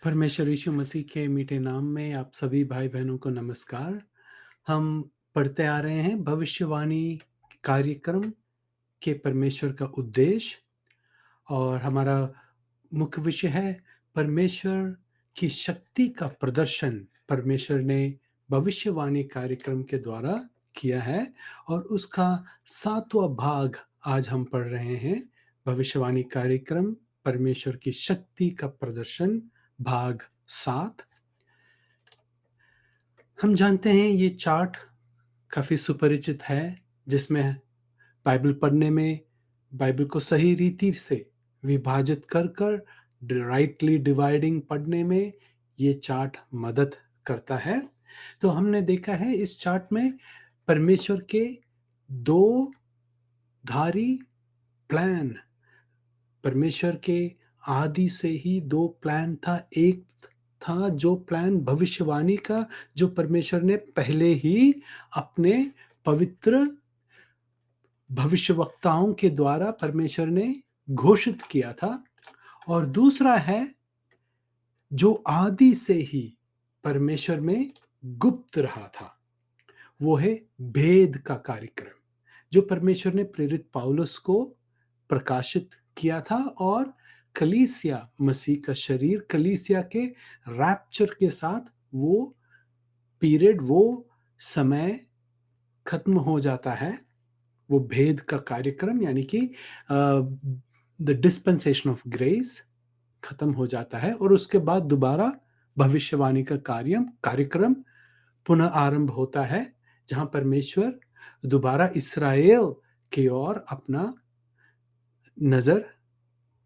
परमेश्वर यीशु मसीह के मीठे नाम में आप सभी भाई-बहनों को नमस्कार। हम पढ़ते आ रहे हैं भविष्यवाणी कार्यक्रम के परमेश्वर का उद्देश्य और हमारा मुख्य विषय है परमेश्वर की शक्ति का प्रदर्शन परमेश्वर ने भविष्यवाणी कार्यक्रम के द्वारा किया है और उसका 7वाँ भाग आज हम पढ़ रहे हैं। भविष्यवाणी कार्यक्रम परमेश्वर की शक्ति का प्रदर्शन भाग 7। हम जानते हैं ये चार्ट काफ़ी सुपरिचित है, जिसमें बाइबल पढ़ने में बाइबल को सही रीति से विभाजित कर राइटली डिवाइडिंग पढ़ने में ये चार्ट मदद करता है। तो हमने देखा है इस चार्ट में परमेश्वर के 2 धारी प्लान, परमेश्वर के आदि से ही 2 प्लान था। एक था जो प्लान भविष्यवाणी का, जो परमेश्वर ने पहले ही अपने पवित्र भविष्यवक्ताओं के द्वारा परमेश्वर ने घोषित किया था। और दूसरा है जो आदि से ही परमेश्वर में गुप्त रहा था, वो है भेद का कार्यक्रम, जो परमेश्वर ने प्रेरित पौलुस को प्रकाशित किया था और कलीसिया, मसीह का शरीर कलीसिया के रैप्चर के साथ वो पीरियड, वो समय खत्म हो जाता है। वो भेद का कार्यक्रम यानी कि द डिस्पेंसेशन ऑफ ग्रेस खत्म हो जाता है और उसके बाद दोबारा भविष्यवाणी का कार्यक्रम पुनः आरंभ होता है, जहां परमेश्वर दोबारा इस्राएल की ओर अपना नजर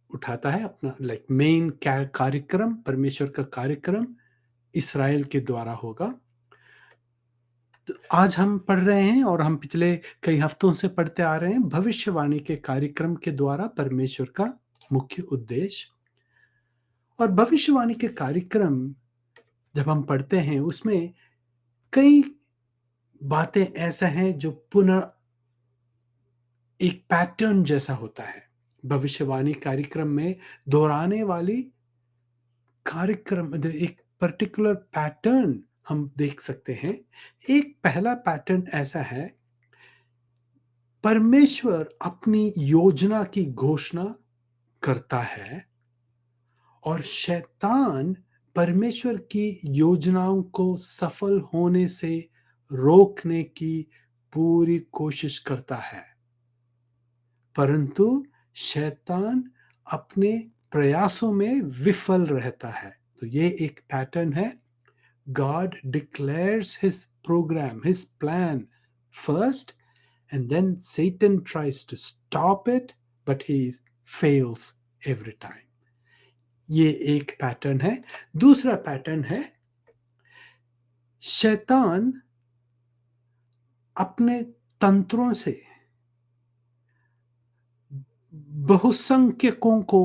उठाता है। अपना मेन कार्यक्रम, परमेश्वर का कार्यक्रम इस्राएल के द्वारा होगा। तो आज हम पढ़ रहे हैं और हम पिछले कई हफ्तों से पढ़ते आ रहे हैं भविष्यवाणी के कार्यक्रम के द्वारा परमेश्वर का मुख्य उद्देश्य। और भविष्यवाणी के कार्यक्रम जब हम पढ़ते हैं उसमें कई बातें ऐसा हैं जो पुनः एक पैटर्न जैसा होता है। भविष्यवाणी कार्यक्रम में दोहराने वाली कार्यक्रम एक पर्टिकुलर पैटर्न हम देख सकते हैं। एक पहला पैटर्न ऐसा है, परमेश्वर अपनी योजना की घोषणा करता है और शैतान परमेश्वर की योजनाओं को सफल होने से रोकने की पूरी कोशिश करता है, परंतु शैतान अपने प्रयासों में विफल रहता है। तो ये एक पैटर्न है। God declares his program, his plan first, and then Satan tries to stop it, but he fails every time. ये एक पैटर्न है। दूसरा पैटर्न है, शैतान अपने तंत्रों से बहुसंख्यकों को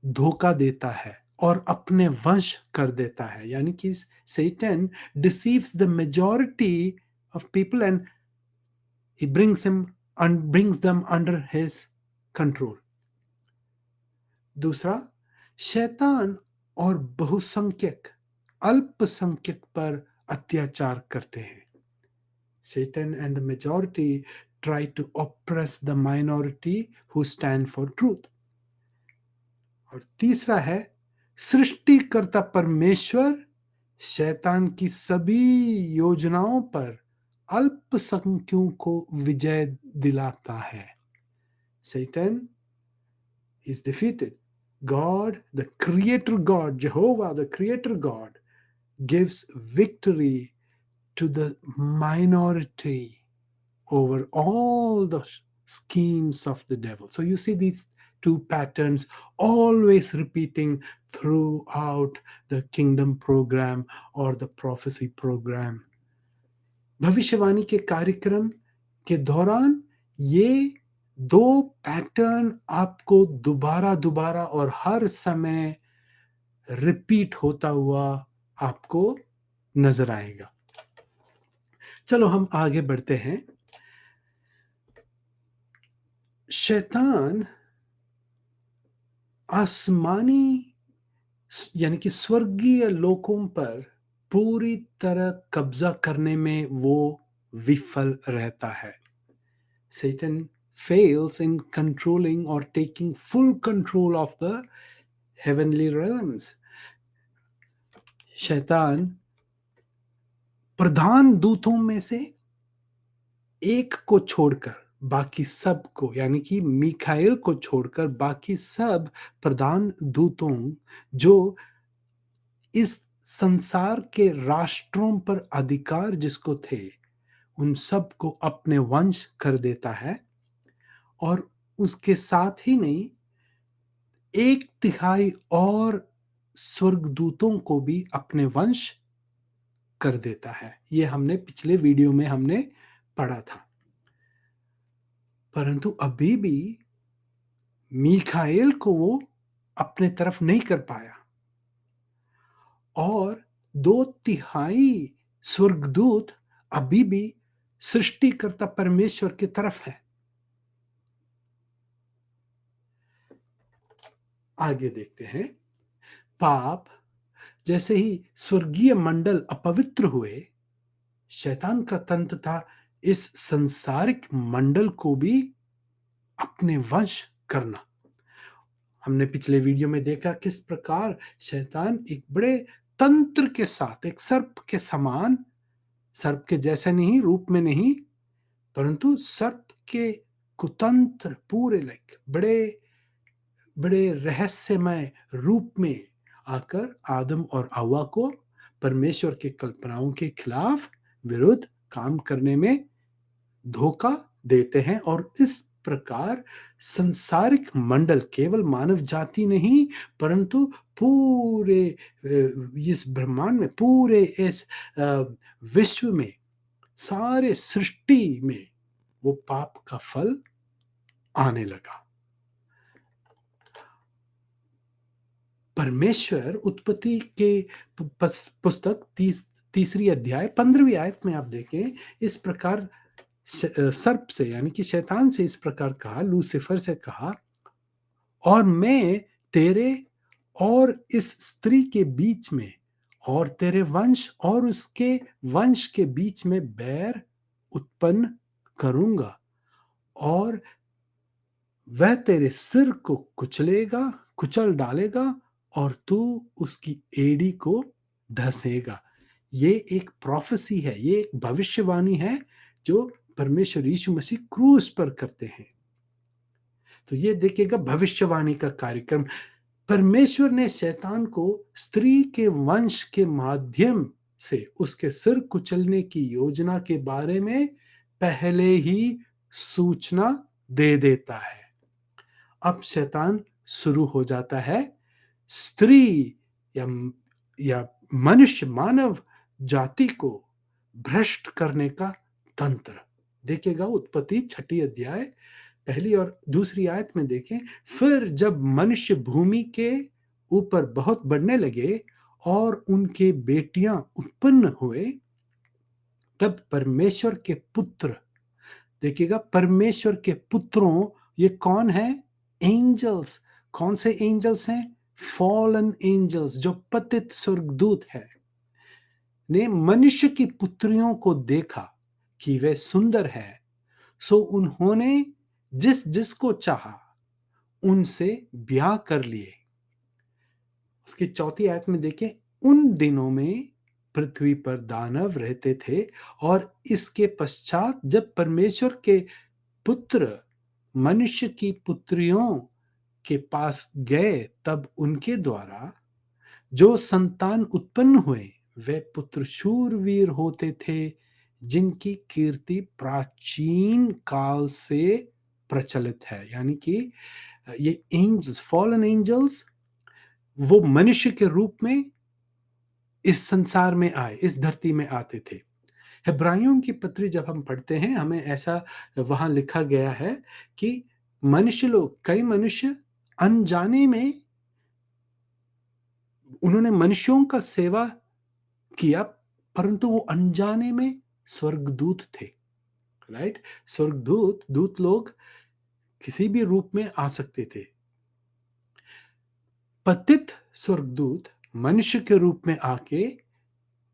धोखा देता है और अपने वश कर देता है। यानी कि Satan deceives the majority of people and he brings them under his control. दूसरा, शैतान और बहुसंख्यक अल्पसंख्यक पर अत्याचार करते हैं। Satan and the majority try to oppress the minority who stand for truth. और तीसरा है, सृष्टिकर्ता परमेश्वर शैतान की सभी योजनाओं पर अल्पसंख्यों को विजय दिलाता है। Satan is defeated. God, the creator God, Jehovah, the creator God, gives victory to the minority over all the schemes of the devil. So you see these two patterns always repeating throughout the kingdom program or the prophecy program. भविष्यवाणी के कार्यक्रम के दौरान ये 2 pattern आपको दोबारा और हर समय रिपीट होता हुआ आपको नजर आएगा। चलो हम आगे बढ़ते हैं। शैतान आसमानी यानी कि स्वर्गीय लोकों पर पूरी तरह कब्जा करने में वो विफल रहता है। Satan fails in controlling or taking full control of the heavenly realms. शैतान प्रधान दूतों में से एक को छोड़कर बाकी सब को, यानी कि मिखाएल को छोड़कर बाकी सब प्रधान दूतों जो इस संसार के राष्ट्रों पर अधिकार जिसको थे, उन सब को अपने वंश कर देता है। और उसके साथ ही नहीं, एक तिहाई और स्वर्गदूतों को भी अपने वंश कर देता है। ये हमने पिछले वीडियो में हमने पढ़ा था। परंतु अभी भी मीखाएल को वो अपने तरफ नहीं कर पाया और 2/3 स्वर्गदूत अभी भी सृष्टिकर्ता परमेश्वर की तरफ है। आगे देखते हैं। पाप जैसे ही स्वर्गीय मंडल अपवित्र हुए, शैतान का तंत्र था इस संसारिक मंडल को भी अपने वश करना। हमने पिछले वीडियो में देखा किस प्रकार शैतान एक बड़े तंत्र के साथ, एक सर्प के समान, सर्प के जैसे नहीं, रूप में नहीं, परंतु सर्प के कुतंत्र पूरे बड़े बड़े रहस्यमय रूप में आकर आदम और हव्वा को परमेश्वर की कल्पनाओं के खिलाफ विरुद्ध काम करने में धोखा देते हैं। और इस प्रकार संसारिक मंडल, केवल मानव जाति नहीं परंतु पूरे इस ब्रह्मांड में, पूरे इस विश्व में, सारे सृष्टि में वो पाप का फल आने लगा। परमेश्वर उत्पत्ति के पुस्तक तीसरी अध्याय 15वीं आयत में आप देखें, इस प्रकार सर्प से, यानी कि शैतान से इस प्रकार कहा, लूसीफर से कहा, और मैं तेरे और इस स्त्री के बीच में और तेरे वंश और उसके वंश के बीच में बैर उत्पन्न करूंगा और वह तेरे सिर को कुचल डालेगा और तू उसकी एड़ी को ढसेगा। ये एक प्रोफेसी है, ये एक भविष्यवाणी है जो परमेश्वर यीशु मसीह क्रूस पर करते हैं। तो ये देखिएगा भविष्यवाणी का कार्यक्रम। परमेश्वर ने शैतान को स्त्री के वंश के माध्यम से उसके सिर कुचलने की योजना के बारे में पहले ही सूचना दे देता है। अब शैतान शुरू हो जाता है स्त्री या मनुष्य, मानव जाति को भ्रष्ट करने का तंत्र। देखिएगा उत्पत्ति 6 अध्याय 1 और 2 आयत में देखें, फिर जब मनुष्य भूमि के ऊपर बहुत बढ़ने लगे और उनके बेटियां उत्पन्न हुए, तब परमेश्वर के पुत्र, देखिएगा परमेश्वर के पुत्रों, ये कौन है? एंजल्स। कौन से एंजल्स हैं? फॉलन एंजल्स, जो पतित स्वर्गदूत है, ने मनुष्य की पुत्रियों को देखा कि वे सुंदर है, सो उन्होंने जिस जिसको चाहा उनसे ब्याह कर लिए। उसकी 4 आयत में देखें, उन दिनों में पृथ्वी पर दानव रहते थे और इसके पश्चात जब परमेश्वर के पुत्र मनुष्य की पुत्रियों के पास गए, तब उनके द्वारा जो संतान उत्पन्न हुए वे पुत्र शूरवीर होते थे, जिनकी कीर्ति प्राचीन काल से प्रचलित है। यानी कि ये एंजल्स, फॉलन एंजल्स, वो मनुष्य के रूप में इस संसार में आए, इस धरती में आते थे। हेब्राइयों की पत्री जब हम पढ़ते हैं, हमें ऐसा वहां लिखा गया है कि कई मनुष्य अनजाने में उन्होंने मनुष्यों का सेवा किया, परंतु वो अनजाने में स्वर्गदूत थे। राइट? दूत लोग किसी भी रूप में आ सकते थे। पतित स्वर्गदूत मनुष्य के रूप में आके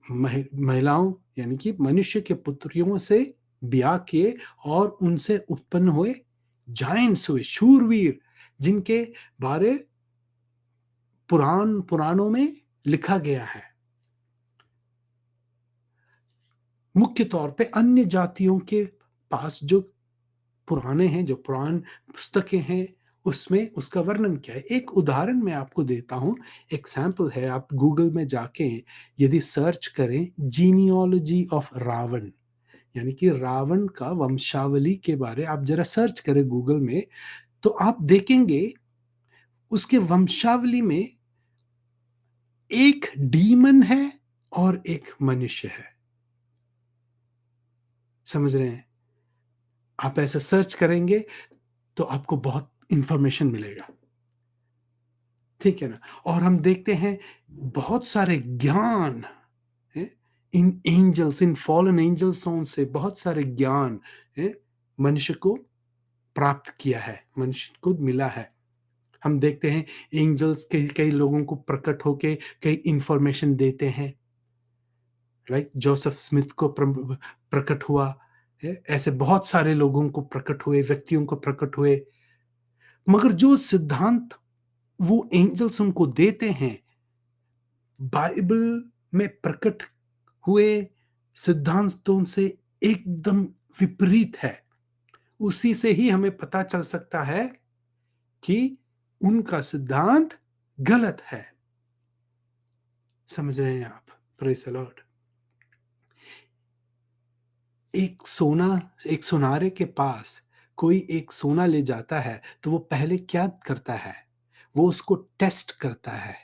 महिलाओं यानी कि मनुष्य के पुत्रियों से ब्याह किए और उनसे उत्पन्न हुए जायंट्स हुए, शूरवीर, जिनके बारे पुराणों में लिखा गया है। मुख्य तौर पे अन्य जातियों के पास जो पुराने हैं, जो पुराण पुस्तकें हैं, उसमें उसका वर्णन क्या है। एक उदाहरण मैं आपको देता हूँ, एग्जाम्पल है। आप गूगल में जाके यदि सर्च करें जीनियोलॉजी ऑफ रावण, यानी कि रावण का वंशावली के बारे आप जरा सर्च करें गूगल में, तो आप देखेंगे उसके वंशावली में एक डीमन है और एक मनुष्य है। समझ रहे हैं? आप ऐसा सर्च करेंगे तो आपको बहुत इंफॉर्मेशन मिलेगा, ठीक है ना। और हम देखते हैं बहुत सारे ज्ञान है इन एंजल्स, इन फॉलन एंजल्स से बहुत सारे ज्ञान है मनुष्य को प्राप्त किया है, मनुष्य को मिला है। हम देखते हैं एंजल्स कई कई लोगों को प्रकट होके कई इंफॉर्मेशन देते हैं, राइट। जोसेफ स्मिथ को प्रकट हुआ है, ऐसे बहुत सारे लोगों को प्रकट हुए, व्यक्तियों को प्रकट हुए। मगर जो सिद्धांत वो एंजल्स उनको देते हैं, बाइबल में प्रकट हुए सिद्धांतों से एकदम विपरीत है। उसी से ही हमें पता चल सकता है कि उनका सिद्धांत गलत है। समझ रहे हैं आप? Praise the Lord. एक सुनारे के पास कोई एक सोना ले जाता है तो वो पहले क्या करता है? वो उसको टेस्ट करता है,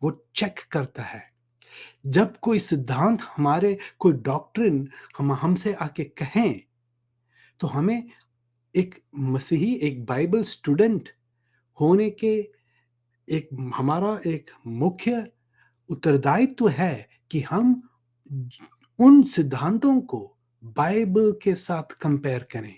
वो चेक करता है। जब कोई सिद्धांत हमारे, कोई डॉक्ट्रिन हम हमसे आके कहें, तो हमें एक मसीही, एक बाइबल स्टूडेंट होने के एक हमारा एक मुख्य उत्तरदायित्व है कि हम उन सिद्धांतों को बाइबल के साथ कंपेयर करें।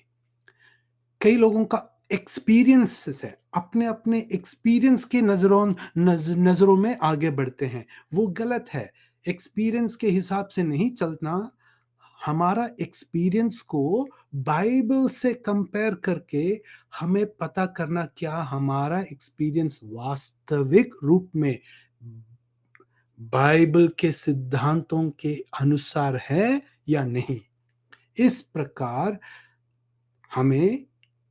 कई लोगों का एक्सपीरियंसेस है, अपने अपने एक्सपीरियंस के नजरों में आगे बढ़ते हैं, वो गलत है। एक्सपीरियंस के हिसाब से नहीं चलना, हमारा एक्सपीरियंस को बाइबल से कंपेयर करके हमें पता करना क्या हमारा एक्सपीरियंस वास्तविक रूप में बाइबल के सिद्धांतों के अनुसार है या नहीं। इस प्रकार हमें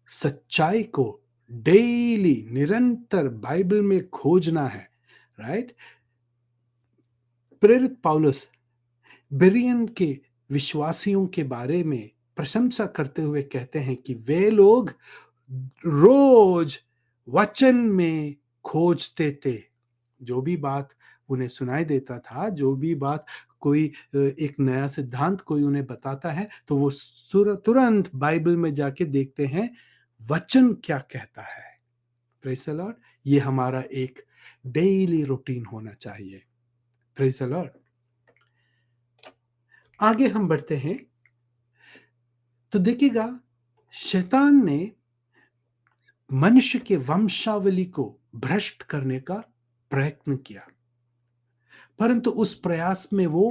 सच्चाई को डेली निरंतर बाइबल में खोजना है, राइट। प्रेरित पौलुस बेरियन के विश्वासियों के बारे में प्रशंसा करते हुए कहते हैं कि वे लोग रोज वचन में खोजते थे। जो भी बात उन्हें सुनाई देता था, जो भी बात कोई एक नया सिद्धांत कोई उन्हें बताता है, तो वो तुरंत बाइबल में जाके देखते हैं वचन क्या कहता है। Praise the Lord. ये हमारा एक डेली रूटीन होना चाहिए। Praise the Lord. आगे हम बढ़ते हैं तो देखिएगा, शैतान ने मनुष्य के वंशावली को भ्रष्ट करने का प्रयत्न किया, परंतु उस प्रयास में वो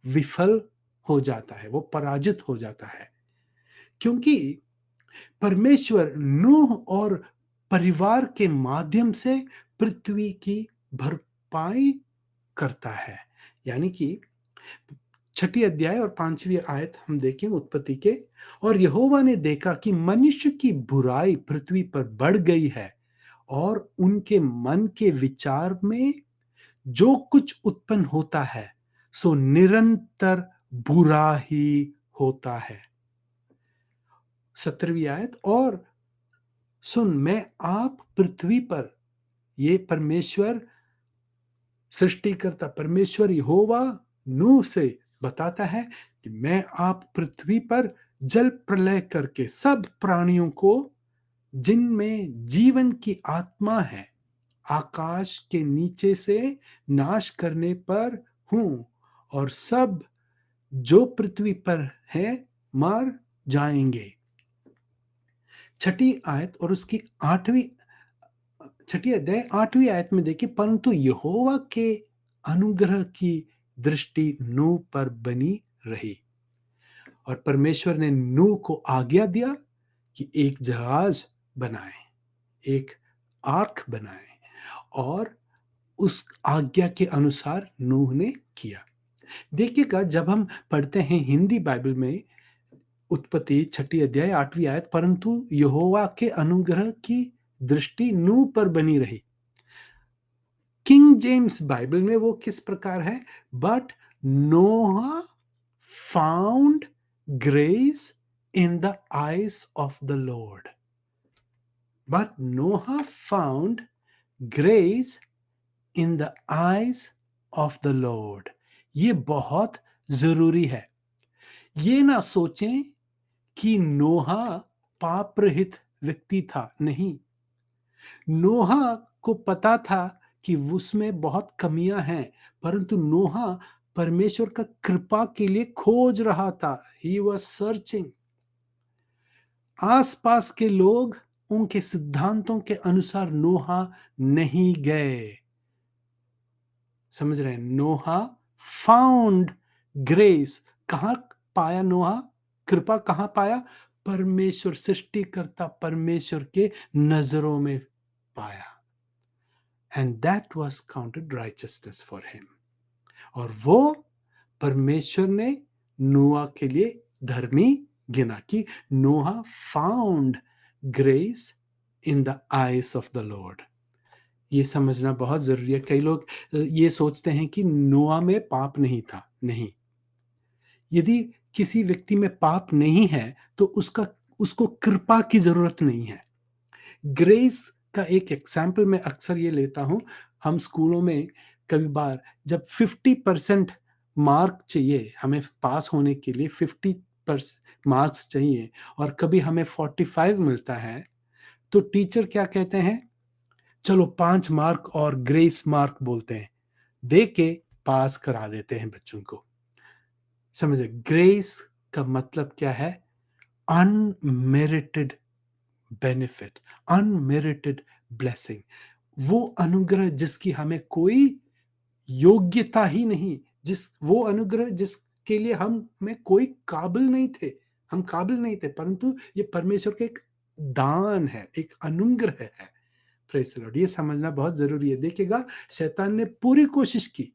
विफल हो जाता है, वो पराजित हो जाता है। क्योंकि परमेश्वर नूह और परिवार के माध्यम से पृथ्वी की भरपाई करता है। यानी कि 6 अध्याय और 5वीं आयत हम देखें उत्पत्ति के। और यहोवा ने देखा कि मनुष्य की बुराई पृथ्वी पर बढ़ गई है और उनके मन के विचार में जो कुछ उत्पन्न होता है सो निरंतर बुरा ही होता है। 17वीं आयत। और सुन, मैं आप पृथ्वी पर, ये परमेश्वर सृष्टिकर्ता परमेश्वर यहोवा नूह से बताता है कि मैं आप पृथ्वी पर जल प्रलय करके सब प्राणियों को जिनमें जीवन की आत्मा है आकाश के नीचे से नाश करने पर हूं, और सब जो पृथ्वी पर है मर जाएंगे। 6ठी आयत और उसकी 8वीं छठी अध्याय 8वीं आयत में देखिए, परंतु यहोवा के अनुग्रह की दृष्टि नूह पर बनी रही, और परमेश्वर ने नूह को आज्ञा दिया कि एक जहाज बनाए, एक आर्क बनाए, और उस आज्ञा के अनुसार नूह ने किया। देखिएगा, जब हम पढ़ते हैं हिंदी बाइबल में उत्पत्ति 6 अध्याय 8वीं आयत, परंतु यहोवा के अनुग्रह की दृष्टि नूह पर बनी रही। किंग जेम्स बाइबल में वो किस प्रकार है? But Noah found grace in the eyes of the Lord. But Noah found grace in the eyes of the Lord. ये बहुत जरूरी है। ये ना सोचें कि नोहा पाप रहित व्यक्ति था, नहीं। नोहा को पता था कि उसमें बहुत कमियां हैं, परंतु नोहा परमेश्वर का कृपा के लिए खोज रहा था। He was searching. आसपास के लोग उनके सिद्धांतों के अनुसार नोहा नहीं गए। समझ रहे हैं? नोहा फाउंड ग्रेस। कहां पाया नोहा? कृपा कहां पाया? परमेश्वर, सृष्टिकर्ता परमेश्वर के नजरों में पाया। And that was counted righteousness for him. और वो परमेश्वर ने नोआ के लिए धर्मी गिना कि Noah found grace in the eyes of the Lord. ये समझना बहुत जरूरी है। कई लोग ये सोचते हैं कि नोआ में पाप नहीं था। नहीं, यदि किसी व्यक्ति में पाप नहीं है तो उसको कृपा की जरूरत नहीं है। ग्रेस का एक एग्जाम्पल मैं अक्सर ये लेता हूं। हम स्कूलों में कभी बार जब 50% मार्क चाहिए, हमें पास होने के लिए 50% मार्क्स चाहिए, और कभी हमें 45 मिलता है, तो टीचर क्या कहते हैं? चलो 5 मार्क और ग्रेस मार्क बोलते हैं, दे के पास करा देते हैं बच्चों को। समझे? ग्रेस का मतलब क्या है? Unmerited benefit, unmerited blessing. वो अनुग्रह जिसकी हमें कोई योग्यता ही नहीं, वो अनुग्रह जिसके लिए हम में कोई काबिल नहीं थे, हम काबिल नहीं थे, परंतु ये परमेश्वर का एक दान है, एक अनुग्रह है। Praise the Lord. ये समझना बहुत जरूरी है। देखिएगा, शैतान ने पूरी कोशिश की,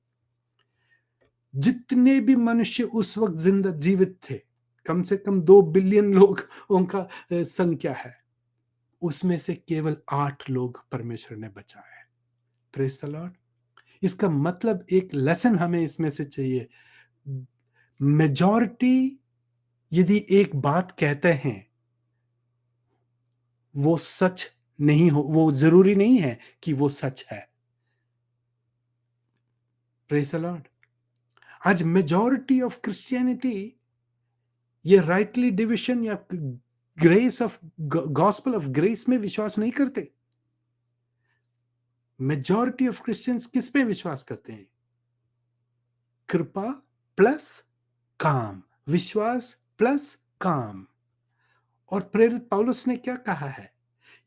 जितने भी मनुष्य उस वक्त जीवित थे, कम से कम 2 बिलियन लोग उनका संख्या है, उसमें से केवल 8 लोग परमेश्वर ने बचाए। Praise the Lord. इसका मतलब एक लेसन हमें इसमें से चाहिए। मेजॉरिटी यदि एक बात कहते हैं, वो सच नहीं हो, वो जरूरी नहीं है कि वो सच है। Praise the Lord. आज मेजॉरिटी ऑफ क्रिश्चियनिटी ये राइटली डिविजन या grace of gospel of grace में विश्वास नहीं करते। मेजॉरिटी ऑफ क्रिश्चियंस किस पे विश्वास करते हैं? कृपा प्लस काम, विश्वास प्लस काम। और प्रेरित पौलुस ने क्या कहा है?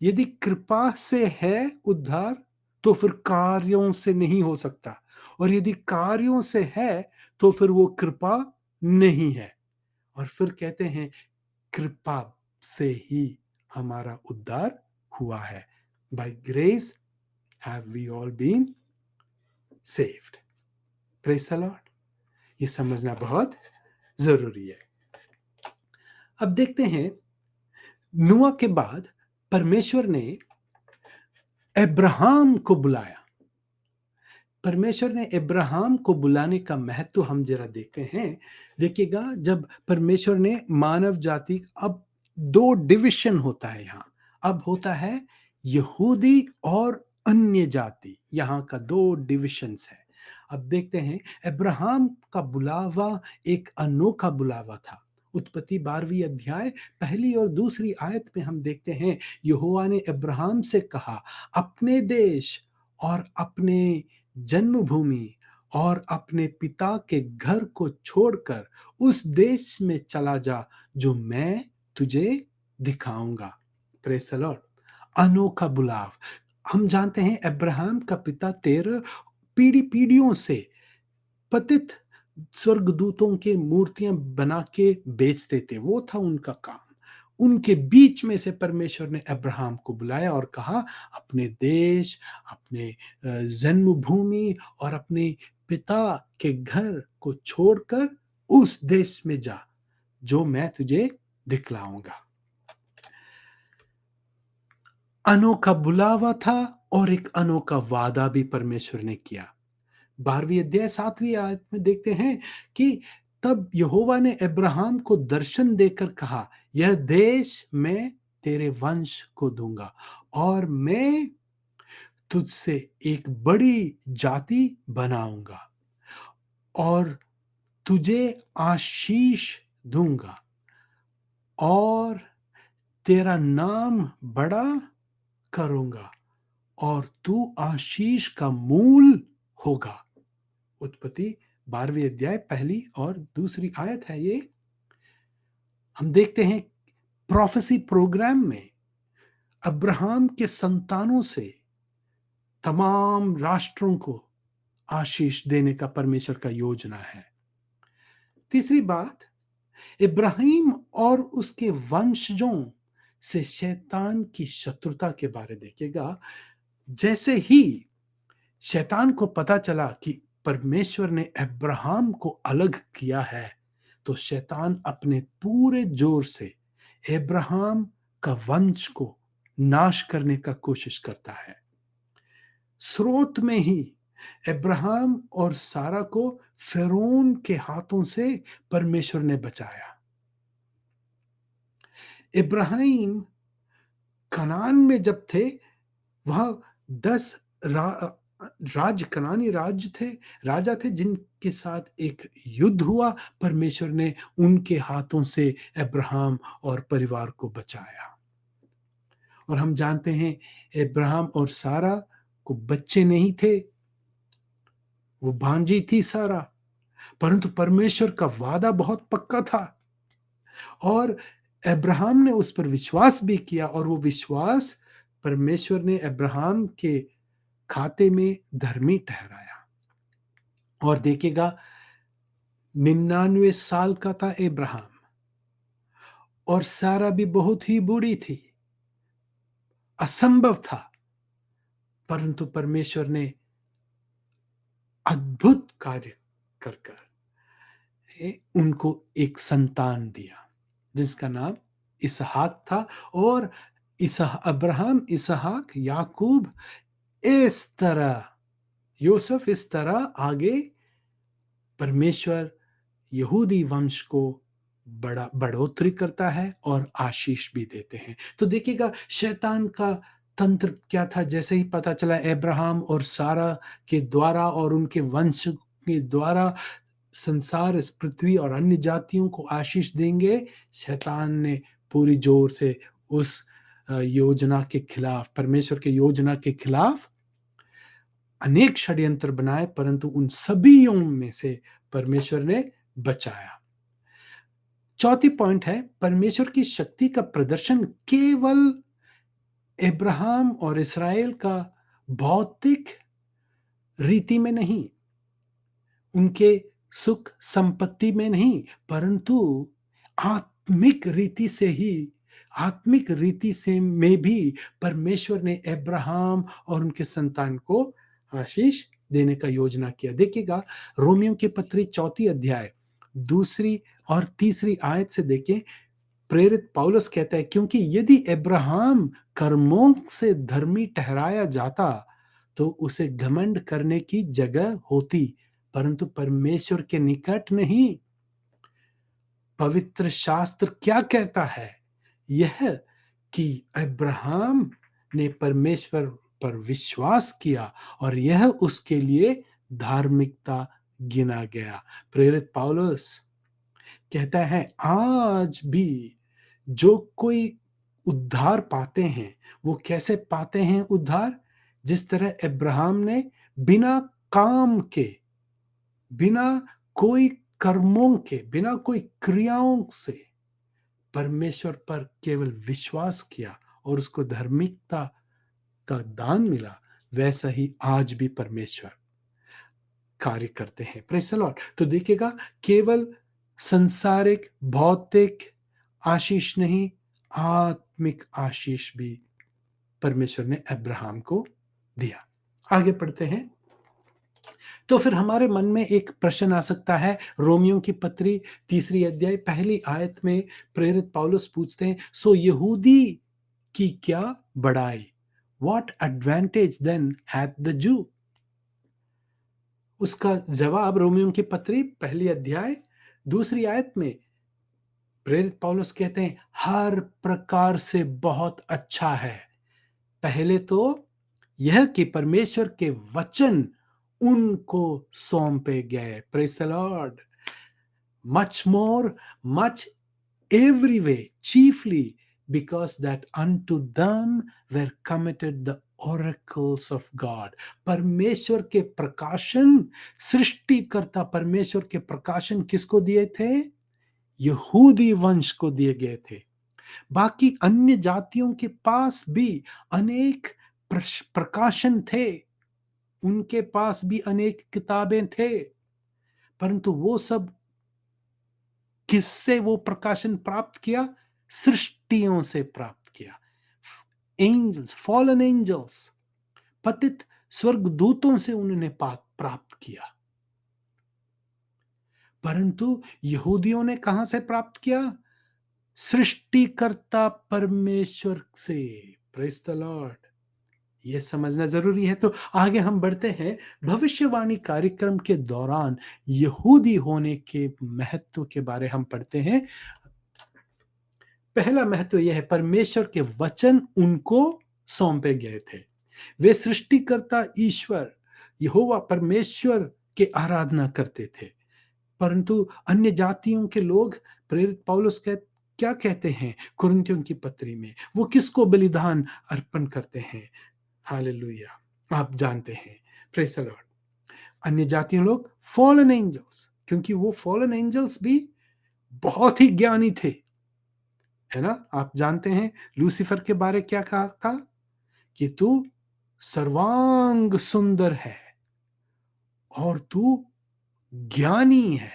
यदि कृपा से है उद्धार, तो फिर कार्यों से नहीं हो सकता, और यदि कार्यों से है तो फिर वो कृपा नहीं है। और फिर कहते हैं कृपा से ही हमारा उद्धार हुआ है। By grace have we all been saved. Praise the Lord. ये समझना बहुत जरूरी है। अब देखते हैं, नूह के बाद परमेश्वर ने अब्राहम को बुलाया। परमेश्वर ने अब्राहम को बुलाने का महत्व हम जरा देखते हैं। देखिएगा, जब परमेश्वर ने मानव जाति, अब 2 डिविजन होता है यहां। अब होता है यहूदी और अन्य जाति, यहां का 2 डिविजन्स है। अब देखते हैं, अब्राहम का बुलावा एक अनोखा बुलावा था। उत्पत्ति 12वीं अध्याय 1 और 2 आयत में हम देखते हैं, यहोवा ने अब्राहम से कहा, अपने देश और अपने जन्मभूमि और अपने पिता के घर को छोड़कर उस देश में चला जा जो मैं तुझे दिखाऊंगा। Praise the Lord. अनोखा बुलाव। हम जानते हैं अब्राहम का पिता तेरह पीढ़ियों से पतित स्वर्गदूतों के मूर्तियां बना के बेचते थे, वो था उनका काम। उनके बीच में से परमेश्वर ने अब्राहम को बुलाया और कहा, अपने देश, अपने जन्मभूमि और अपने पिता के घर को छोड़कर उस देश में जा जो मैं तुझे दिखलाऊंगा। अनोखा बुलावा था और एक अनोखा वादा भी परमेश्वर ने किया। 12वीं अध्याय 7वीं आयत में देखते हैं कि तब यहोवा ने अब्राहम को दर्शन देकर कहा, यह देश मैं तेरे वंश को दूंगा और मैं तुझसे एक बड़ी जाति बनाऊंगा और तुझे आशीष दूंगा और तेरा नाम बड़ा करूंगा और तू आशीष का मूल होगा। उत्पत्ति 12वीं अध्याय पहली और दूसरी आयत है ये। हम देखते हैं प्रोफेसी प्रोग्राम में अब्राहम के संतानों से तमाम राष्ट्रों को आशीष देने का परमेश्वर का योजना है। तीसरी बात, इब्राहिम और उसके वंशजों से शैतान की शत्रुता के बारे देखिएगा। जैसे ही शैतान को पता चला कि परमेश्वर ने अब्राहम को अलग किया है, तो शैतान अपने पूरे जोर से अब्राहम का वंश को नाश करने का कोशिश करता है। स्रोत में ही अब्राहम और सारा को फिरौन के हाथों से परमेश्वर ने बचाया। इब्राहिम कनान में जब थे, वह 10 कनानी राजा थे जिनके साथ एक युद्ध हुआ। परमेश्वर ने उनके हाथों से अब्राहम और परिवार को बचाया। और हम जानते हैं अब्राहम और सारा को बच्चे नहीं थे, वो भांजी थी सारा, परंतु परमेश्वर का वादा बहुत पक्का था और अब्राहम ने उस पर विश्वास भी किया और वो विश्वास परमेश्वर ने अब्राहम के खाते में धर्मी ठहराया। और देखिएगा, 99 साल का था अब्राहम और सारा भी बहुत ही बूढ़ी थी। असंभव था, परंतु परमेश्वर ने अद्भुत कार्य कर उनको एक संतान दिया जिसका नाम इसहाक था। और अब्राहम, इसहाक, याकूब, इस तरह यूसुफ, इस तरह आगे परमेश्वर यहूदी वंश को बढ़ोतरी करता है और आशीष भी देते हैं। तो देखिएगा शैतान का तंत्र क्या था। जैसे ही पता चला अब्राहम और सारा के द्वारा और उनके वंश के द्वारा संसार, इस पृथ्वी और अन्य जातियों को आशीष देंगे, शैतान ने पूरी जोर से उस योजना के खिलाफ, परमेश्वर के योजना के खिलाफ अनेक षड्यंत्र बनाए, परंतु उन सभीयों में से परमेश्वर ने बचाया। चौथी पॉइंट है, परमेश्वर की शक्ति का प्रदर्शन केवल अब्राहम और इस्राएल का भौतिक रीति में नहीं, उनके सुख संपत्ति में नहीं, परंतु आत्मिक रीति से में भी परमेश्वर ने अब्राहम और उनके संतान को आशीष देने का योजना किया। देखिएगा रोमियो की पत्री 4 अध्याय 2 और 3 आयत से देखें। प्रेरित पौलुस कहता है, क्योंकि यदि अब्राहम कर्मों से धर्मी ठहराया जाता तो उसे घमंड करने की जगह होती, परंतु परमेश्वर के निकट नहीं। पवित्र शास्त्र क्या कहता है? यह कि अब्राहम ने परमेश्वर पर विश्वास किया और यह उसके लिए धार्मिकता गिना गया। प्रेरित पौलुस कहता है, आज भी जो कोई उद्धार पाते हैं, वो कैसे पाते हैं उद्धार? जिस तरह अब्राहम ने बिना काम के, बिना कोई कर्मों के, बिना कोई क्रियाओं से परमेश्वर पर केवल विश्वास किया और उसको धार्मिकता का दान मिला, वैसा ही आज भी परमेश्वर कार्य करते हैं। Praise the Lord. तो देखिएगा, केवल संसारिक, भौतिक आशीष नहीं, आत्मिक आशीष भी परमेश्वर ने अब्राहम को दिया। आगे पढ़ते हैं। तो फिर हमारे मन में एक प्रश्न आ सकता है। रोमियो की पत्री 3 अध्याय 1 आयत में प्रेरित पौलुस पूछते हैं, सो यहूदी की क्या बड़ाई? What advantage then hath the Jew? उसका जवाब रोमियो की पत्री 1 अध्याय 2 आयत में प्रेरित पौलुस कहते हैं, हर प्रकार से बहुत अच्छा है। पहले तो यह कि परमेश्वर के वचन उनको सौंपे गए। Praise the Lord. Much more, much every way, chiefly because that unto them were committed the oracles of God. परमेश्वर के प्रकाशन, सृष्टिकर्ता परमेश्वर के प्रकाशन किसको दिए थे? यहूदी वंश को दिए गए थे। बाकी अन्य जातियों के पास भी अनेक प्रकाशन थे, उनके पास भी अनेक किताबें थे, परंतु वो सब किससे वो प्रकाशन प्राप्त किया? सृष्टियों से प्राप्त किया। एंजल्स, फॉलन एंजल्स, पतित स्वर्गदूतों से उन्होंने प्राप्त किया। परंतु यहूदियों ने कहां से प्राप्त किया? सृष्टिकर्ता परमेश्वर से। Praise the Lord. यह समझना जरूरी है। तो आगे हम बढ़ते हैं। भविष्यवाणी कार्यक्रम के दौरान यहूदी होने के महत्व के बारे हम पढ़ते हैं। पहला महत्व यह है, परमेश्वर के वचन उनको सौंपे गए थे। वे सृष्टिकर्ता ईश्वर यहोवा परमेश्वर के आराधना करते थे। परंतु अन्य जातियों के लोग, प्रेरित पौलुस क्या कहते हैं कुरिन्थियों की पत्री में? वो किसको बलिदान अर्पण करते हैं? हालेलुया। आप जानते हैं। Praise the Lord. अन्य जातियों लोग फॉलन एंजल्स, क्योंकि वो फॉलन एंजल्स भी बहुत ही ज्ञानी थे, है ना? आप जानते हैं लूसीफर के बारे क्या कहा कि तू सर्वांग सुंदर है और तू ज्ञानी है।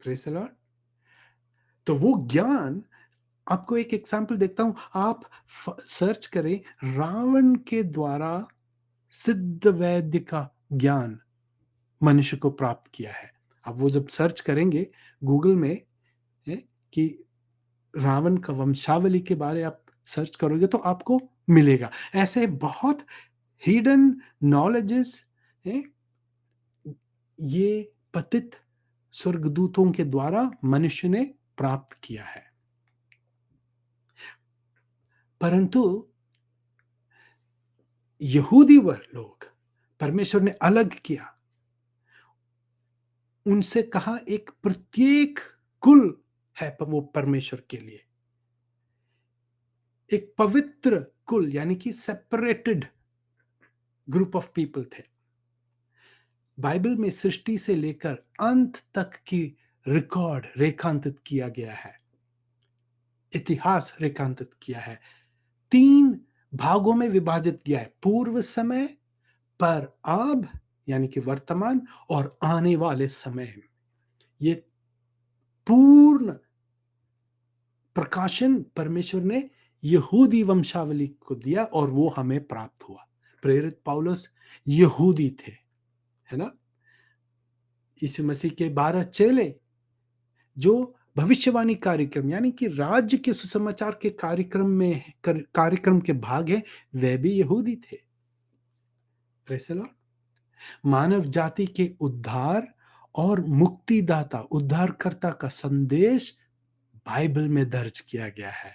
Praise the Lord. तो वो ज्ञान, आपको एक एग्जांपल देखता हूं। आप सर्च करें, रावण के द्वारा सिद्ध वैद्य का ज्ञान मनुष्य को प्राप्त किया है। अब वो जब सर्च करेंगे गूगल में कि रावण का वंशावली के बारे आप सर्च करोगे तो आपको मिलेगा। ऐसे बहुत हिडन नॉलेजेस ये पतित स्वर्गदूतों के द्वारा मनुष्य ने प्राप्त किया है। परंतु यहूदी वर लोग परमेश्वर ने अलग किया। उनसे कहा एक प्रत्येक कुल है वो परमेश्वर के लिए, एक पवित्र कुल, यानी कि सेपरेटेड ग्रुप ऑफ पीपल थे। बाइबल में सृष्टि से लेकर अंत तक की रिकॉर्ड रेखांकित किया गया है, इतिहास रेखांकित किया है। 3 भागों में विभाजित किया है, पूर्व समय, पर अब यानी कि वर्तमान, और आने वाले समय। ये पूर्ण प्रकाशन परमेश्वर ने यहूदी वंशावली को दिया और वो हमें प्राप्त हुआ। प्रेरित पौलुस यहूदी थे, है ना? यीशु मसीह के 12 चेले जो भविष्यवाणी कार्यक्रम यानी कि राज्य के सुसमाचार के कार्यक्रम के भाग है, वे भी यहूदी थे। Praise the Lord. मानव जाति के उद्धार और मुक्तिदाता, उद्धारकर्ता का संदेश बाइबल में दर्ज किया गया है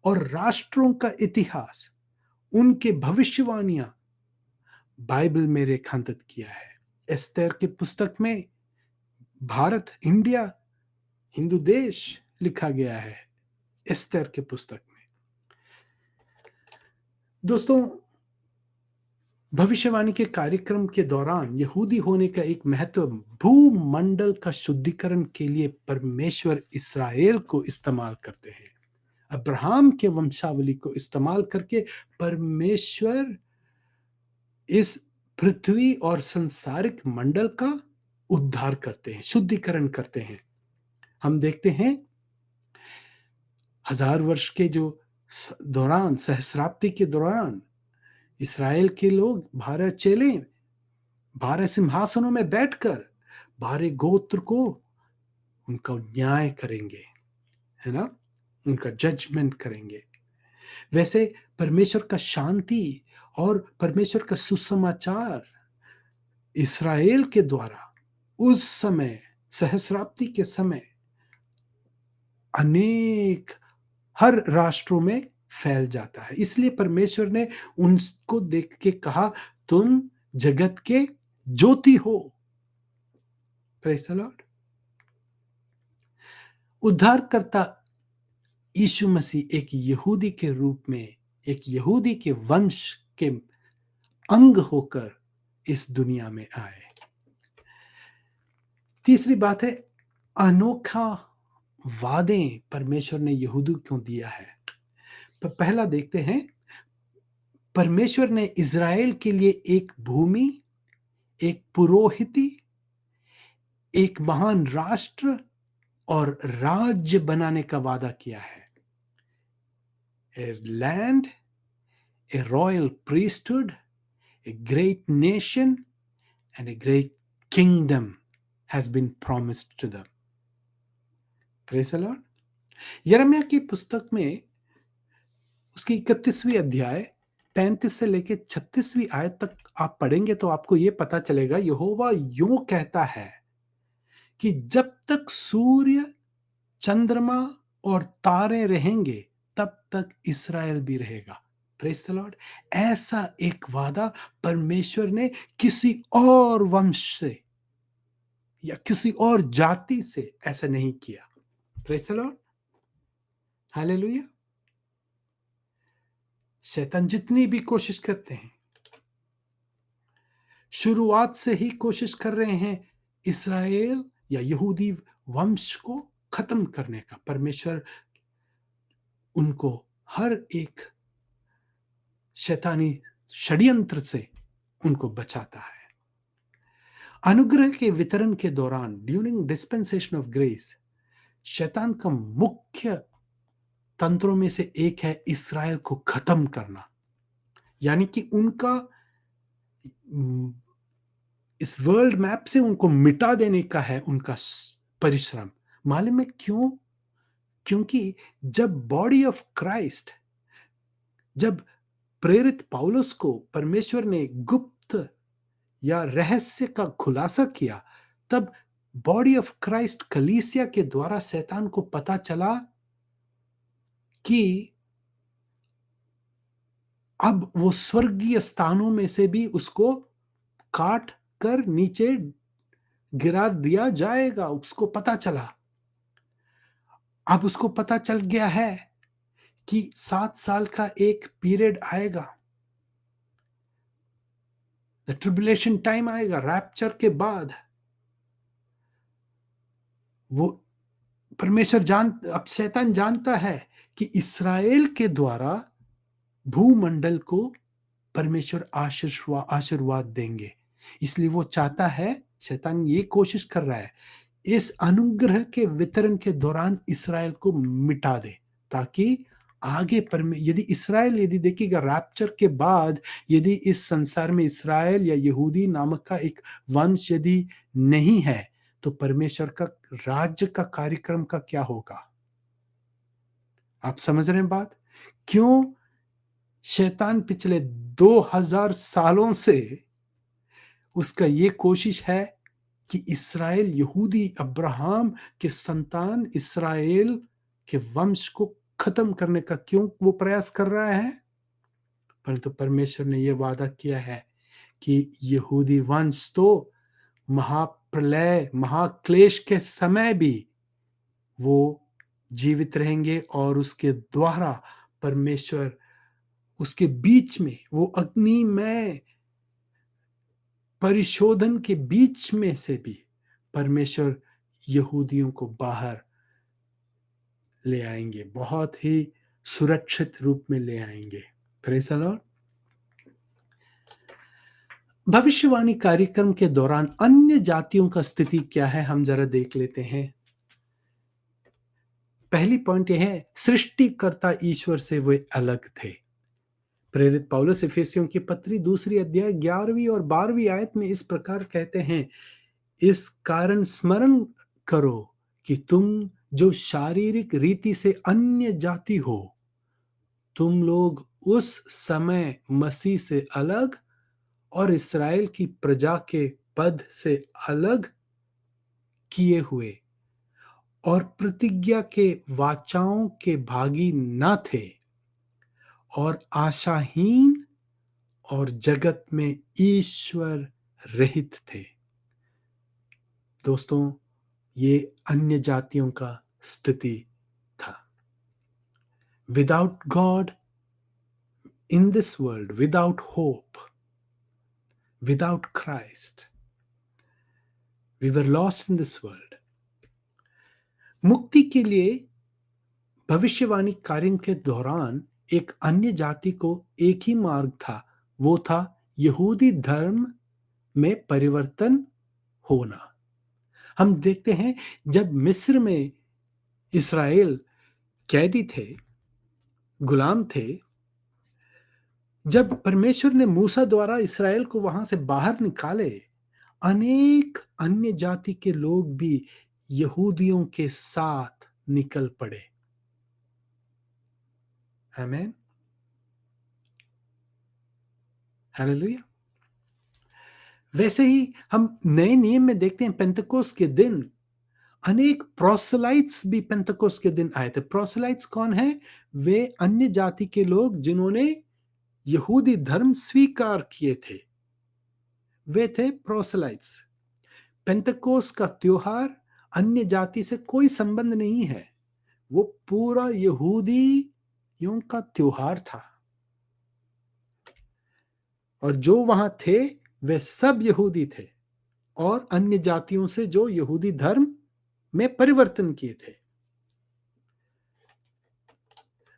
और राष्ट्रों का इतिहास, उनके भविष्यवाणियां बाइबल में रेखांकित किया है। एस्तेर की पुस्तक में भारत, इंडिया, हिंदू देश लिखा गया है एस्तेर के पुस्तक में। दोस्तों, भविष्यवाणी के कार्यक्रम के दौरान यहूदी होने का एक महत्व भूमंडल का शुद्धिकरण के लिए परमेश्वर इस्राएल को इस्तेमाल करते हैं। अब्राहम के वंशावली को इस्तेमाल करके परमेश्वर इस पृथ्वी और सांसारिक मंडल का उद्धार करते हैं, शुद्धिकरण करते हैं। हम देखते हैं 1000 वर्ष के जो दौरान, सहस्राब्दी के दौरान इस्राएल के लोग 12 चेले 12 सिंहासनों में बैठकर 12 गोत्र को उनका न्याय करेंगे, है ना? उनका जजमेंट करेंगे। वैसे परमेश्वर का शांति और परमेश्वर का सुसमाचार इस्राएल के द्वारा उस समय, सहस्राब्दी के समय, अनेक हर राष्ट्रों में फैल जाता है। इसलिए परमेश्वर ने उनको देख के कहा, तुम जगत के ज्योति हो। Praise the Lord. उद्धारकर्ता यीशु मसीह एक यहूदी के रूप में, एक यहूदी के वंश के अंग होकर इस दुनिया में आए। तीसरी बात है, अनोखा वादे परमेश्वर ने यहूदी को दिया है। तो पहला देखते हैं, परमेश्वर ने इज़राइल के लिए एक भूमि, एक पुरोहिती, एक महान राष्ट्र और राज्य बनाने का वादा किया है। A land, a royal priesthood, a great nation and a great kingdom has been promised to them. Praise the Lord. यिर्मयाह की पुस्तक में उसकी 31वीं अध्याय 35 से लेकर 36वीं आयत तक आप पढ़ेंगे तो आपको यह पता चलेगा, यहोवा यूं कहता है कि जब तक सूर्य, चंद्रमा और तारे रहेंगे तब तक इस्राएल भी रहेगा। Praise the Lord. ऐसा एक वादा परमेश्वर ने किसी और वंश से या किसी और जाति से ऐसा नहीं किया। Praise the Lord. हालेलुया। शैतान जितनी भी कोशिश करते हैं, शुरुआत से ही कोशिश कर रहे हैं इस्राएल या यहूदी वंश को खत्म करने का। परमेश्वर उनको हर एक शैतानी षड्यंत्र से उनको बचाता है। अनुग्रह के वितरण के दौरान, ड्यूरिंग डिस्पेंसेशन ऑफ ग्रेस, शैतान का मुख्य तंत्रों में से एक है इस्राएल को खत्म करना, यानी कि उनका इस वर्ल्ड मैप से उनको मिटा देने का है उनका परिश्रम। मालूम है क्यों? क्योंकि जब बॉडी ऑफ क्राइस्ट, जब प्रेरित पौलुस को परमेश्वर ने गुप्त या रहस्य का खुलासा किया, तब बॉडी ऑफ क्राइस्ट कलीसिया के द्वारा शैतान को पता चला कि अब वो स्वर्गीय स्थानों में से भी उसको काट कर नीचे गिरा दिया जाएगा। उसको पता चला, अब उसको पता चल गया है कि 7 साल का एक पीरियड आएगा, द ट्रिबुलेशन टाइम आएगा, रैप्चर के बाद। वो परमेश्वर अब शैतान जानता है कि इस्राएल के द्वारा भूमंडल को परमेश्वर आशीर्वाद देंगे। इसलिए वो चाहता है, शैतान ये कोशिश कर रहा है, इस अनुग्रह के वितरण के दौरान इस्राएल को मिटा दे, ताकि आगे यदि देखिएगा रैप्चर के बाद, यदि इस संसार में इस्राएल या यहूदी नामक का एक वंश यदि नहीं है, तो परमेश्वर का राज्य का कार्यक्रम का क्या होगा? आप समझ रहे हैं बात? क्यों शैतान पिछले 2000 सालों से उसका ये कोशिश है कि इस्राएल, यहूदी अब्राहम के संतान इस्राएल के वंश को खत्म करने का क्यों वो प्रयास कर रहा है? परंतु परमेश्वर ने यह वादा किया है कि यहूदी वंश तो महाप्रलय, महाक्लेश के समय भी वो जीवित रहेंगे और उसके द्वारा परमेश्वर उसके बीच में, वो अग्निमय परिशोधन के बीच में से भी परमेश्वर यहूदियों को बाहर ले आएंगे। बहुत ही सुरक्षित रूप में ले आएंगे। Praise the Lord. भविष्यवाणी कार्यक्रम के दौरान अन्य जातियों का स्थिति क्या है, हम जरा देख लेते हैं। पहली पॉइंट यह है, सृष्टिकर्ता ईश्वर से वे अलग थे। प्रेरित पौलुस इफिसियों की पत्री 2 अध्याय 11वीं और 12वीं आयत में इस प्रकार कहते हैं, इस कारण स्मरण करो कि तुम जो शारीरिक रीति से अन्य जाति हो, तुम लोग उस समय मसीह से अलग और इस्राएल की प्रजा के पद से अलग किए हुए और प्रतिज्ञा के वाचाओं के भागी न थे और आशाहीन और जगत में ईश्वर रहित थे। दोस्तों, ये अन्य जातियों का स्थिति था। Without God in this world, without hope, without Christ, we were lost in this world. मुक्ति के लिए भविष्यवाणी कार्य के दौरान एक अन्य जाति को एक ही मार्ग था, वो था यहूदी धर्म में परिवर्तन होना। हम देखते हैं, जब मिस्र में इस्राएल कैदी थे, गुलाम थे, जब परमेश्वर ने मूसा द्वारा इस्राएल को वहां से बाहर निकाले, अनेक अन्य जाति के लोग भी यहूदियों के साथ निकल पड़े। आमीन, हालेलुया। वैसे ही हम नए नियम में देखते हैं, पेंतकोस्त के दिन अनेक प्रोसेलाइट्स भी पेंतकोस्त के दिन आए थे। प्रोसेलाइट्स कौन है? वे अन्य जाति के लोग जिन्होंने यहूदी धर्म स्वीकार किए थे, वे थे प्रोसेलाइट्स। पेंतकोस्त का त्योहार अन्य जाति से कोई संबंध नहीं है, वो पूरा यहूदियों का त्योहार था। और जो वहां थे वे सब यहूदी थे और अन्य जातियों से जो यहूदी धर्म में परिवर्तन किए थे।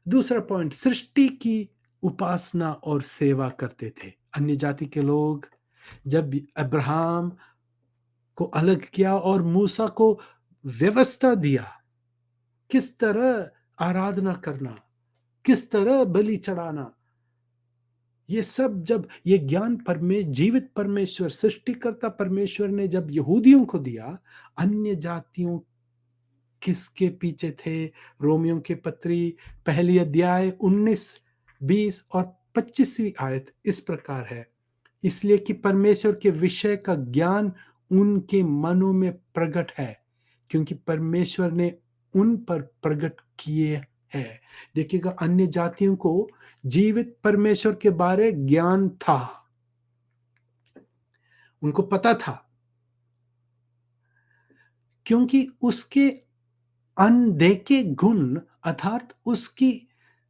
दूसरा पॉइंट, सृष्टि की उपासना और सेवा करते थे। अन्य जाति के लोग जब अब्राहम को अलग किया और मूसा को व्यवस्था दिया किस तरह आराधना करना, किस तरह बलि चढ़ाना, ये सब जब ये ज्ञान जीवित परमेश्वर, सृष्टिकर्ता परमेश्वर ने जब यहूदियों को दिया, अन्य जातियों किसके पीछे थे? रोमियों की पत्री पहली अध्याय 19, 20 और 25वीं आयत इस प्रकार है, इसलिए कि परमेश्वर के विषय का ज्ञान उनके मनों में प्रकट है, क्योंकि परमेश्वर ने उन पर प्रकट किए है। देखिएगा, अन्य जातियों को जीवित परमेश्वर के बारे ज्ञान था, उनको पता था, क्योंकि उसके अनदेखे गुण अर्थात उसकी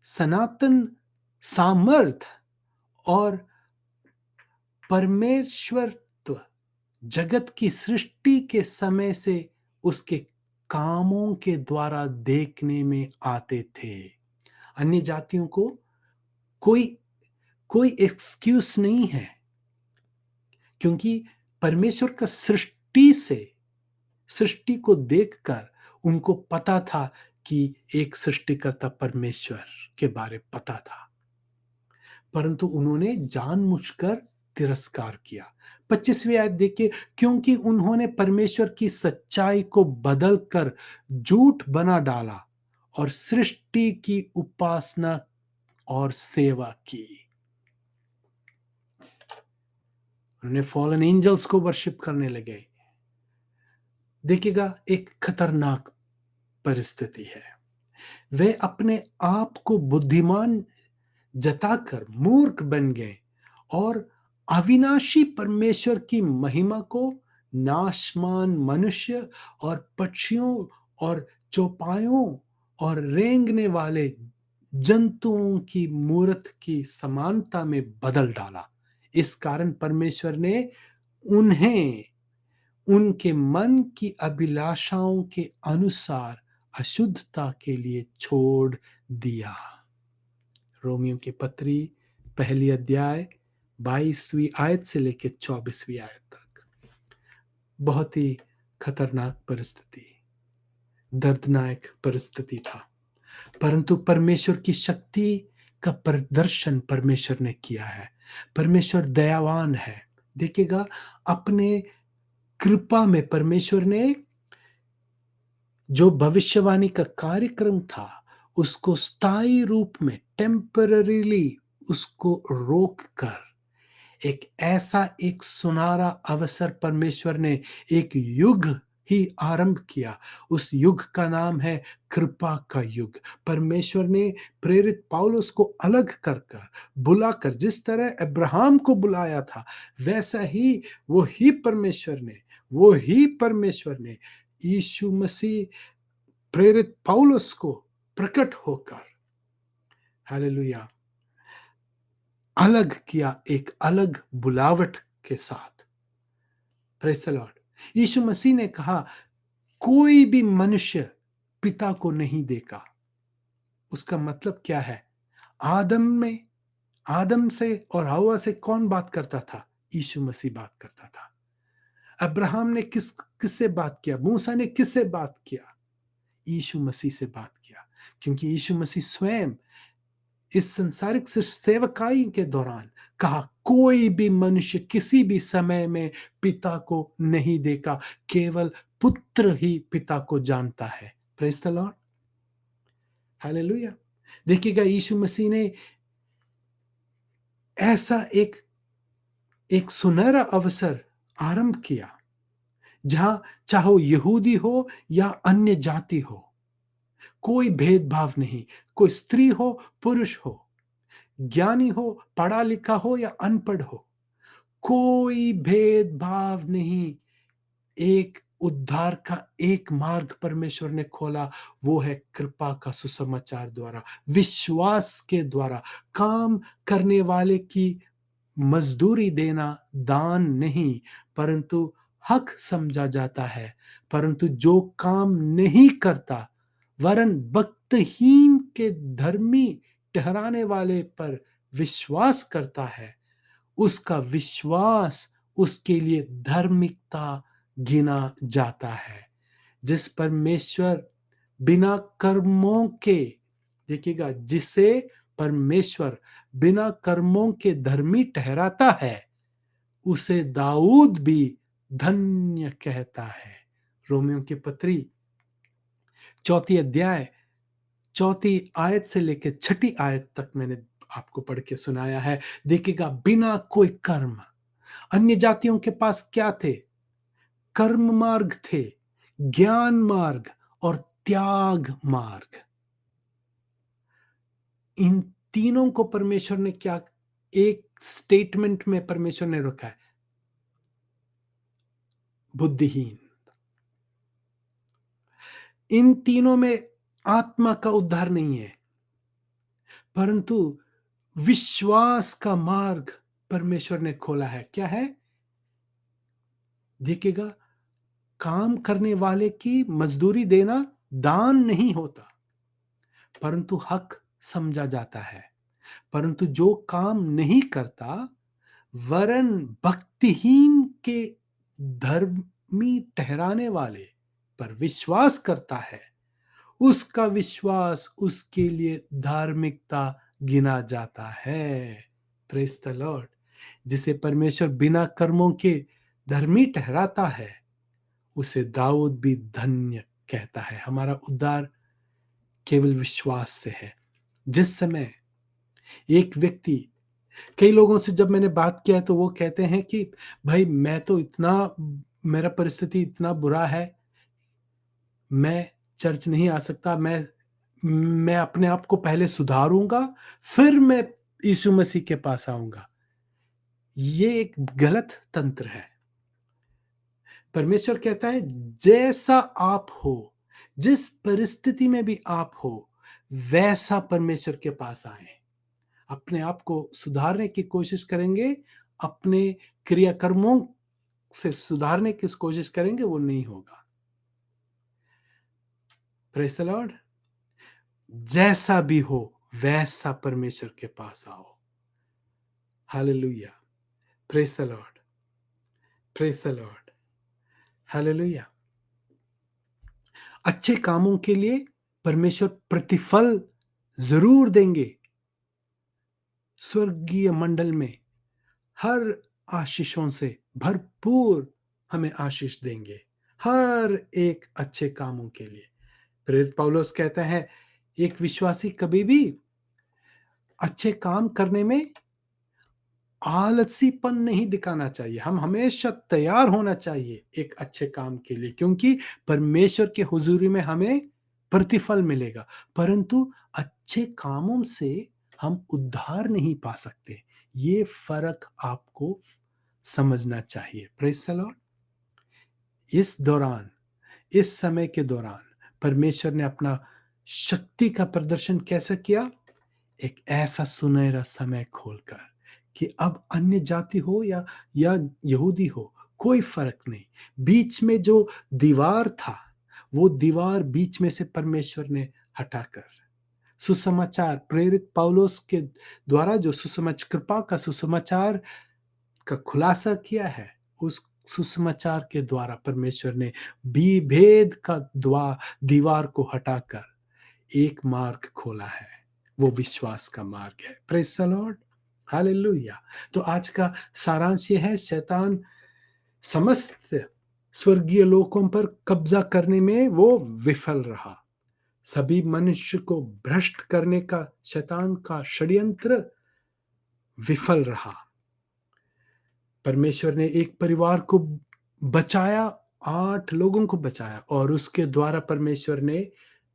सनातन सामर्थ और परमेश्वरत्व जगत की सृष्टि के समय से उसके कामों के द्वारा देखने में आते थे। अन्य जातियों को कोई कोई एक्सक्यूज नहीं है, क्योंकि परमेश्वर का सृष्टि को देखकर उनको पता था कि एक सृष्टिकर्ता परमेश्वर के बारे पता था, परंतु उन्होंने जानबूझकर तिरस्कार किया। 25वीं आयत देखिए, क्योंकि उन्होंने परमेश्वर की सच्चाई को बदलकर झूठ बना डाला और सृष्टि की उपासना और सेवा की। उन्होंने फॉलन एंजल्स को वर्शिप करने लगे। देखिएगा, एक खतरनाक परिस्थिति है। वे अपने आप को बुद्धिमान जताकर मूर्ख बन गए और अविनाशी परमेश्वर की महिमा को नाशमान मनुष्य और पक्षियों और चौपायों और रेंगने वाले जंतुओं की मूर्त की समानता में बदल डाला। इस कारण परमेश्वर ने उन्हें उनके मन की अभिलाषाओं के अनुसार अशुद्धता के लिए छोड़ दिया। रोमियो की पत्री पहली अध्याय 22वीं आयत से लेकर 24वीं आयत तक। बहुत ही खतरनाक परिस्थिति, दर्दनाक परिस्थिति था, परंतु परमेश्वर की शक्ति का प्रदर्शन परमेश्वर ने किया है। परमेश्वर दयावान है। देखिएगा, अपने कृपा में परमेश्वर ने जो भविष्यवाणी का कार्यक्रम था उसको स्थायी रूप में टेम्पररीली उसको रोक कर एक सुनहरा अवसर परमेश्वर ने एक युग ही आरंभ किया। उस युग का नाम है कृपा का युग। परमेश्वर ने प्रेरित पौलुस को अलग कर कर बुलाकर, जिस तरह अब्राहम को बुलाया था वैसा ही वो ही परमेश्वर ने यीशु मसीह प्रेरित पौलुस को प्रकट होकर, हालेलुया, अलग किया, एक अलग बुलावट के साथ। Praise the Lord. यीशु मसीह ने कहा, कोई भी मनुष्य पिता को नहीं देखा। उसका मतलब क्या है? आदम से और हव्वा से कौन बात करता था? यीशु मसीह बात करता था। अब्राहम ने किससे बात किया? मूसा ने किससे बात किया? यीशु मसीह से बात किया, क्योंकि यीशु मसीह स्वयं इस संसारिक सेवकाई के दौरान कहा, कोई भी मनुष्य किसी भी समय में पिता को नहीं देखा, केवल पुत्र ही पिता को जानता है। Praise the Lord, hallelujah. देखिएगा, यीशु मसीह ने ऐसा एक सुनहरा अवसर आरंभ किया जहां चाहे वो यहूदी हो या अन्य जाति हो, कोई भेदभाव नहीं, कोई स्त्री हो पुरुष हो, ज्ञानी हो पढ़ा लिखा हो या अनपढ़ हो, कोई भेदभाव नहीं। एक उद्धार का एक मार्ग परमेश्वर ने खोला, वो है कृपा का सुसमाचार द्वारा, विश्वास के द्वारा। काम करने वाले की मजदूरी देना दान नहीं, परंतु हक समझा जाता है। परंतु जो काम नहीं करता वरन भक्तहीन के धर्मी ठहराने वाले पर विश्वास करता है, उसका विश्वास उसके लिए धार्मिकता गिना जाता है। जिस परमेश्वर बिना कर्मों के, देखिएगा, जिसे परमेश्वर बिना कर्मों के धर्मी ठहराता है, उसे दाऊद भी धन्य कहता है। रोमियो की पत्री 4 अध्याय 4 आयत से लेकर 6 आयत तक मैंने आपको पढ़ के सुनाया है। देखिएगा, बिना कोई कर्म, अन्य जातियों के पास क्या थे? कर्म मार्ग थे, ज्ञान मार्ग और त्याग मार्ग। इन तीनों को परमेश्वर ने क्या एक स्टेटमेंट में परमेश्वर ने रखा है? बुद्धिहीन। इन तीनों में आत्मा का उद्धार नहीं है, परंतु विश्वास का मार्ग परमेश्वर ने खोला है। क्या है? देखिएगा, काम करने वाले की मजदूरी देना दान नहीं होता, परंतु हक समझा जाता है। परंतु जो काम नहीं करता वरन भक्तिहीन के धर्मी ठहराने वाले पर विश्वास करता है, उसका विश्वास उसके लिए धार्मिकता गिना जाता है। Praise the Lord. जिसे परमेश्वर बिना कर्मों के धर्मी ठहराता है, उसे दाऊद भी धन्य कहता है। हमारा उद्धार केवल विश्वास से है। जिस समय एक व्यक्ति, कई लोगों से जब मैंने बात किया है तो वो कहते हैं कि भाई मैं तो मेरा परिस्थिति इतना बुरा है, मैं चर्च नहीं आ सकता, मैं अपने आप को पहले सुधारूंगा फिर मैं यीशु मसीह के पास आऊंगा। ये एक गलत तंत्र है। परमेश्वर कहता है, जैसा आप हो, जिस परिस्थिति में भी आप हो, वैसा परमेश्वर के पास आए। अपने आप को सुधारने की कोशिश करेंगे, अपने क्रियाकर्मों से सुधारने की कोशिश करेंगे, वो नहीं होगा। Praise the Lord. जैसा भी हो वैसा परमेश्वर के पास आओ। Hallelujah, praise the Lord, praise the Lord, hallelujah. अच्छे कामों के लिए परमेश्वर प्रतिफल जरूर देंगे। स्वर्गीय मंडल में हर आशीषों से भरपूर हमें आशीष देंगे, हर एक अच्छे कामों के लिए। प्रेरित पौलुस कहता है, एक विश्वासी कभी भी अच्छे काम करने में आलसीपन नहीं दिखाना चाहिए। हम हमेशा तैयार होना चाहिए एक अच्छे काम के लिए, क्योंकि परमेश्वर के हुजूरी में हमें प्रतिफल मिलेगा। परंतु अच्छे कामों से हम उद्धार नहीं पा सकते। ये फर्क आपको समझना चाहिए। Praise the Lord. इस दौरान, इस समय के दौरान परमेश्वर ने अपना शक्ति का प्रदर्शन कैसे किया? एक ऐसा सुनहरा समय खोलकर कि अब अन्य जाति हो या यहूदी हो, कोई फर्क नहीं। बीच में जो दीवार था, वो दीवार बीच में से परमेश्वर ने हटाकर सुसमाचार, प्रेरित पौलुस के द्वारा जो कृपा का सुसमाचार का खुलासा किया है, उस सुसमाचार के द्वारा परमेश्वर ने विभेद का दीवार को हटाकर एक मार्ग खोला है। वो विश्वास का मार्ग है। Praise the Lord, hallelujah. तो आज का सारांश ये है, शैतान समस्त स्वर्गीय लोकों पर कब्जा करने में वो विफल रहा। सभी मनुष्य को भ्रष्ट करने का शैतान का षड्यंत्र विफल रहा। परमेश्वर ने एक परिवार को बचाया, 8 लोगों को बचाया, और उसके द्वारा परमेश्वर ने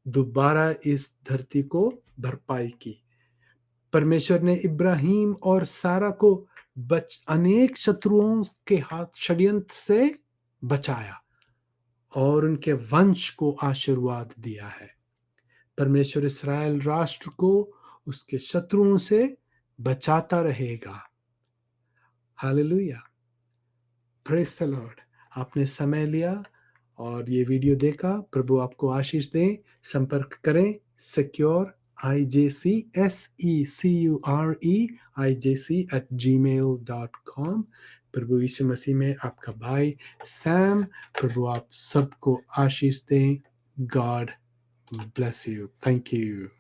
दोबारा इस धरती को भरपाई की। परमेश्वर ने इब्राहिम और सारा को अनेक शत्रुओं के हाथ षड्यंत्र से बचाया और उनके वंश को आशीर्वाद दिया है। परमेश्वर इस्राएल राष्ट्र को उसके शत्रुओं से बचाता रहेगा। Hallelujah, praise the Lord. आपने समय लिया और ये वीडियो देखा, प्रभु आपको आशीष दें। संपर्क करें सिक्योर IJCSECUREIJC@gmail.com। प्रभु यीशु मसीह में आपका भाई सैम। प्रभु आप सबको आशीष दें। God bless you. Thank you.